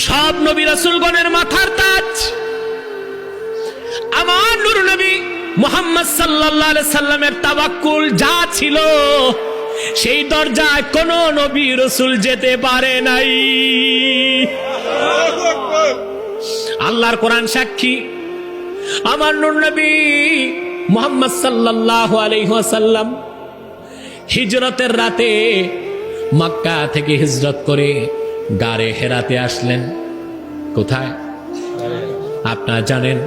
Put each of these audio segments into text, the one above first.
সব নবী রাসূলগণের মাথার তাজ আমার নূর নবী মুহাম্মদ সাল্লাল্লাহু আলাইহি সাল্লামের তাওয়াক্কুল যা ছিল সেই দরজায় কোন নবী রাসূল যেতে পারে নাই। আল্লাহর কোরআন সাক্ষী, আমার নূর নবী মুহাম্মদ সাল্লাল্লাহু আলাইহি ওয়াসাল্লাম হিজরতের রাতে মক্কা থেকে হিজরত করে গারে হেরাতে আসলেন। কোথায় আপনারা জানেন?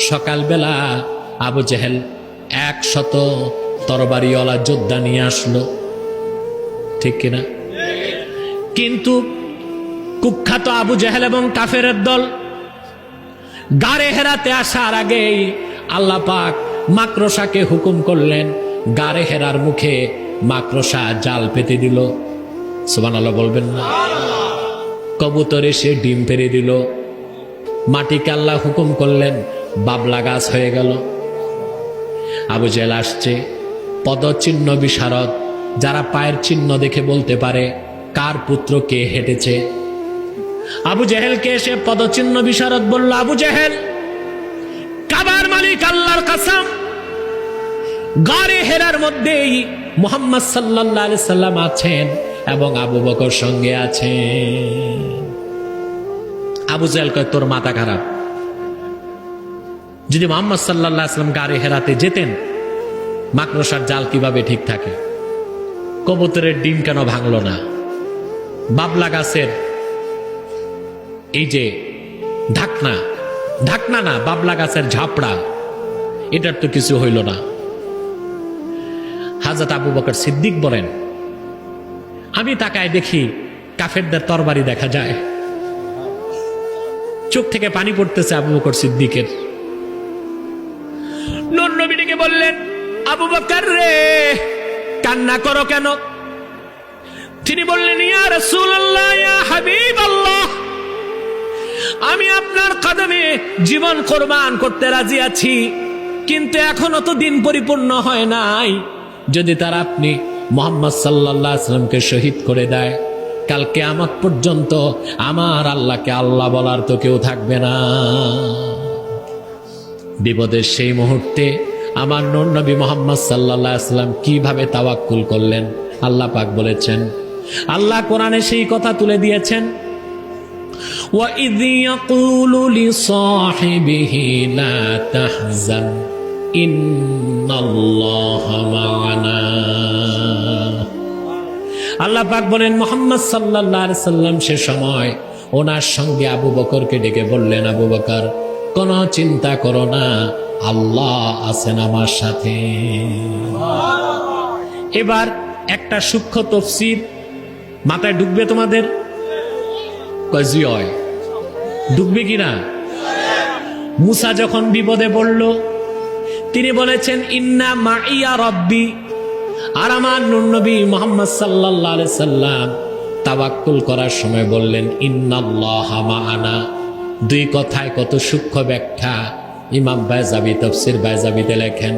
সকালবেলা আবু জেহেল 100 তরবারিওয়ালা যোদ্ধা নিয়ে আসলো, ঠিক কিনা? কিন্তু কুখ্যাত আবু জেহেল এবং কাফেরের দল গারে হেরাতে আসার আগেই আল্লাহ পাক মাকড়সাকে হুকুম করলেন, গারে হেরার মুখে মাকড়সা জাল পেতে দিল। সুবহানাল্লাহ বলবেন না? কবুতর এসে ডিম পেরে দিল। মাটিকে আল্লাহ হুকুম করলেন, বাবলা গাছ হয়ে গেল। আবু জেহেল আসছে, পদচিহ্ন বিশারদ, যারা পায়ের চিহ্ন দেখে বলতে পারে কার পুত্র কে হেঁটেছে। আবু জেহেলকে এসে পদচিহ্ন বিশারদ বলল, আবু জেহেল, কাবার মালিক আল্লাহর কসম, গারে হেরার মধ্যেই মুহাম্মদ সাল্লাল্লাহু আলাইহি সাল্লাম আছেন এবং আবু বকর সঙ্গে আছেন। আবু জেহেল কয়, তোর মাথা খারাপ? যদি মুহাম্মদ সাল্লাল্লাহু আলাইহি সাল্লাম গারে হেরাতে যেতেন, মাকড়সার জাল কিভাবে ঠিক থাকে? কবুতরের ডিম কেন ভাঙলো না? বাবলা গাছের এই যে ঢাকনা, ঢাকনা না, বাবলা গাছের ঝাপড়া, এটার তো কিছু হইল না। হযরত আবু বকর সিদ্দিক বলেন, আমি তাকায় দেখি কাফেরদের তরবারি দেখা যায়। চোখ থেকে পানি পড়তেছে আবু বকর সিদ্দিকের। নূর নবীকে বললেন, আবু বকর রে, কান্না করো কেন? তিনি বললেন, ইয়া রাসূলুল্লাহ, ইয়া হাবিবাল্লাহ, আমি আপনার কদমে জীবন কোরবান করতে রাজি আছি, কিন্তু এখনো তো দিন পরিপূর্ণ হয় নাই। যদি তারা আপনি মুহাম্মদ সাল্লাল্লাহু আলাইহি ওয়াসাল্লামকে শহীদ করে দেয়, কাল কিয়ামত পর্যন্ত আমার আল্লাহকে আল্লাহ বলার তো কেউ থাকবে না। বিপদের সেই মুহূর্তে আমার নূর নবী মুহাম্মদ সাল্লাল্লাহু আলাইহি ওয়াসাল্লাম কিভাবে তাওয়াক্কুল করলেন আল্লাহ পাক বলেছেন। আল্লাহ কোরআনে সেই কথা তুলে দিয়েছেন, وَإِذْ يَقُولُ لِصَاحِبِهِ لَا تَحْزَنْ إِنَّ اللَّهَ مَعَنَا। আল্লাহ পাক বলেন, মুহাম্মদ সাল্লাল্লাহু আলাইহি সাল্লাম সে সময় ওনার সঙ্গে আবু বকরকে ডেকে বললেন, আবু বকর, কোনো চিন্তা করো না, আল্লাহ আছেন আমার সাথে। এবার একটা সূক্ষ্ম তাফসীর মাথায় ঢুকবে তোমাদের? কজি হয়, ঢুকবে কিনা? মুসা যখন বিপদে পড়ল, তিনি বলেছেন, ইন্না মাইয়া রব্বি। আর আমার নূর নবী মুহাম্মদ সাল্লাল্লাহু আলাইহি সাল্লাম তাওয়াক্কুল করার সময় বললেন, ইন্নাল্লাহা মাআনা। দুই কথায় কত সূক্ষ্ম ব্যাখ্যা। ইমাম বাইজাবি তাফসীর বাইজাবিতে লেখেন,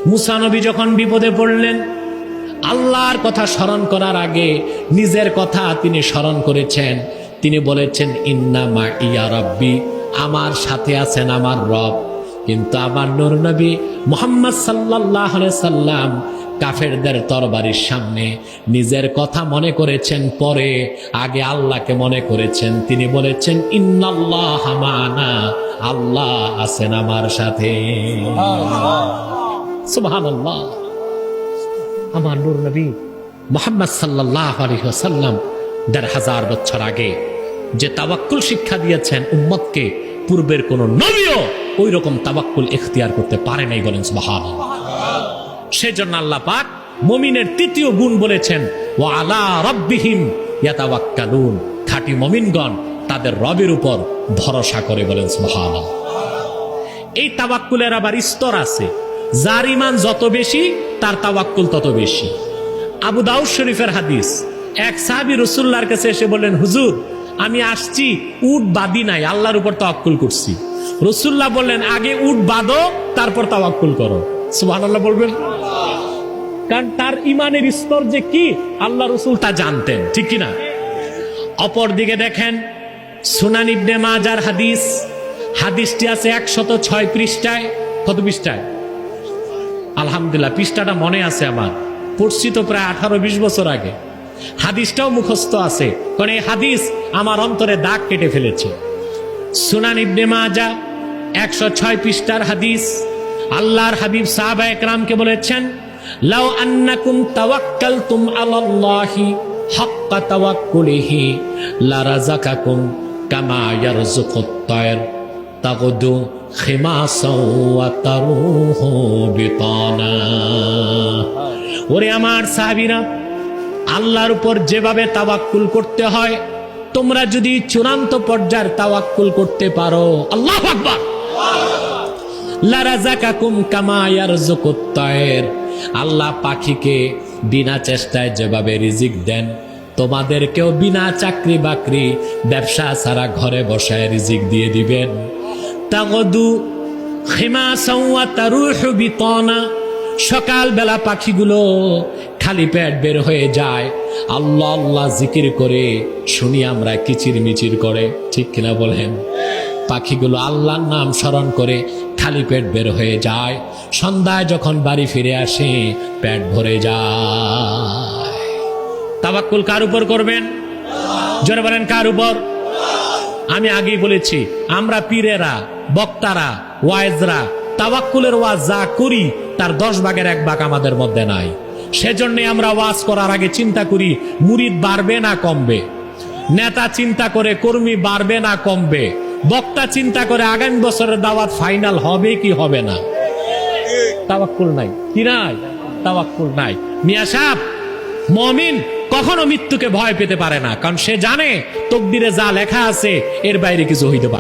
মুসা নবী যখন বিপদে পড়লেন, আল্লাহর কথা স্মরণ করার আগে নিজের কথা তিনি স্মরণ করেছেন। তিনি বলেছেন, ইন্না মাইয়া রাব্বি, আমার সাথে আছেন আমার রব। কিন্তু আমার নূর নবী মুহাম্মদ সাল্লাল্লাহু আলাইহি সাল্লাম কাফেরদের তরবারির সামনে নিজের কথা মনে করেছেন, পরে আগে আল্লাহকে মনে করেছেন। তিনি বলেছেন, ইন্নাল্লাহা মা'ানা, আল্লাহ আছেন আমার সাথে। সুবহানাল্লাহ। আমার নূর নবী মুহাম্মদ সাল্লাল্লাহু আলাইহি ওয়াসাল্লাম ১৫০০ বছর আগে যে তাওয়াক্কুল শিক্ষা দিয়েছেন উম্মতকে, পূর্বের কোন নবীও ওই রকম তাওয়াক্কুল ইখতিয়ার করতে পারে নাই। বলেন সুবহানাল্লাহ। সেজন্য আল্লাহ পাক মুমিনের তৃতীয় গুণ বলেছেন, ওয়া আলা রাব্বিহিম ইয়াতাওয়াক্কালুন। খাঁটি মুমিনগণ তাদের রবের উপর ভরসা করে। বলেন সুবহানাল্লাহ। এই তাওয়াক্কুলের আবার স্তর আছে। যার ঈমান যত বেশি, তার তাওয়াক্কুল তত বেশি। আবু দাউদ শরীফের হাদিস, এক সাহাবী রাসূলুল্লাহর কাছে এসে বললেন, হুজুর, আমি আসছি, উট বাঁধি নাই, আল্লাহর উপর তাওয়াক্কুল করছি। রাসূলুল্লাহ বললেন, আগে উট বাঁধো, তারপর তাওয়াক্কুল করো। সুবহানাল্লাহ বলবেন? কারণ তার ইমানের স্তর যে কি আল্লাহ রাসূল তা জানতেন, ঠিক কিনা? অপর দিকে দেখেন, সুনান ইবনে মাজার হাদিস, হাদিসটি আছে 106 পৃষ্ঠায়। কত পৃষ্ঠায়? আলহামদুলিল্লাহ, পৃষ্ঠাটা মনে আছে আমার, পড়ছি তো প্রায় 18-20 বছর আগে। হাদিসটাও মুখস্থ আছে, কারণ এই হাদিস আমার অন্তরে দাগ কেটে ফেলেছে। সুনান ইবনে মাজা 106 পৃষ্ঠার হাদিস। আল্লাহর হাবিব সাহাবা একরামকে বলেছেন, লাউ আন্নাকুম তাওয়াক্কালতুম আলাল্লাহি হাক্কা তাওয়াক্কুলিহি লারাযাকাকুম কামা ইয়ারযুকুত তায়র তাগদু খিমাসাও ওয়া তারুহু বিতানা। ওরে আমার সাহাবীরা, আল্লাহর উপর যেভাবে তাওয়াক্কুল করতে হয়, তোমরা যদি চূড়ান্ত পর্যায়ের তাওয়াক্কুল করতে পারো, আল্লাহু আকবার, লারাযাকাকুম কামা ইয়ারযুকুত তায়র, আল্লাহ পাখিকে বিনা চেষ্টায় যেভাবে রিজিক দেন, তোমাদেরকেও বিনা চাকরি বাকরি ব্যবসা ছাড়া ঘরে বসায় রিজিক দিয়ে দিবেন। তাগদু খিমাসাও ওয়া তারুহু বিতানা, সকালবেলা পাখিগুলো খালি পেট বের হয়ে যায়, আল্লাহ আল্লাহ জিকির করে, শুনি আমরা কিচির মিচির করে, ঠিক কিনা বলেন? পাখিগুলো আল্লাহর নাম স্মরণ করে খালি পেট বের হয়ে যায়, সন্ধ্যায় যখন বাড়ি ফিরে আসে পেট ভরে যায়। তাওয়াক্কুল কার উপর করবেন? জোরে বলেন, কার উপর? আমি আগেই বলেছি, আমরা পীরেরা, বক্তারা, ওয়াইজরা তাওয়াক্কুলের ওয়াজ যা করি তার 10 ভাগের 1 ভাগ আমাদের মধ্যে নাই। সেজন্য আমরা ওয়াজ করার আগে চিন্তা করি মুরিদ বাড়বে না কমবে, নেতা চিন্তা করে কর্মী বাড়বে না কমবে, বক্তা চিন্তা করে আগামী বছরের দাওয়াত ফাইনাল হবে কি হবে না। তাওয়াক্কুল নাই, কি নাই? তাওয়াক্কুল নাই। মিয়া সাহেব, মুমিন কখনো মৃত্যুকে ভয় পেতে পারে না, কারণ সে জানে তকদিরে যা লেখা আছে এর বাইরে কিছু হইতে পারে।